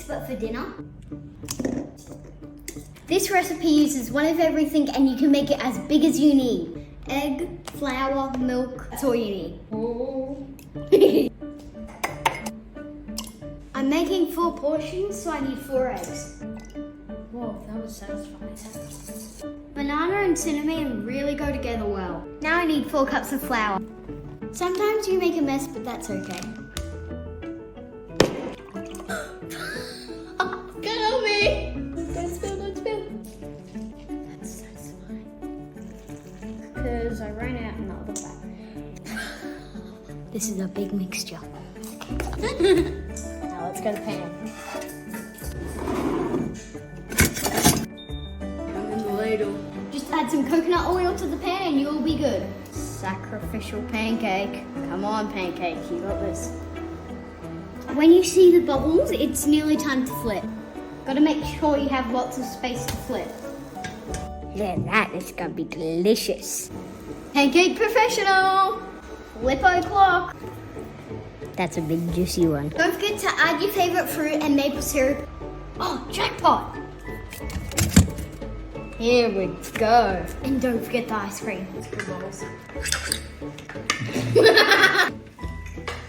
but for dinner. This recipe uses one of everything and you can make it as big as you need. Egg, flour, milk, that's all you need. Oh. I'm making 4 portions, so I need 4 eggs. Whoa, that was satisfying. Banana and cinnamon really go together well. Now I need 4 cups of flour. Sometimes you make a mess, but that's okay. Get me! Don't spill, don't spill. That's satisfying. Because I ran out in the other bag. This is a big mixture. Now let's go to the pan. I'm in the ladle. Just add some coconut oil to the pan and you'll be good. Sacrificial pancake. Come on, Pancake, you got this. When you see the bubbles, it's nearly time to flip. Gotta make sure you have lots of space to flip. Yeah, that is gonna be delicious. Pancake professional! Flip o'clock! That's a big juicy one. Don't forget to add your favorite fruit and maple syrup. Oh, jackpot! Here we go. And don't forget the ice cream. Good balls.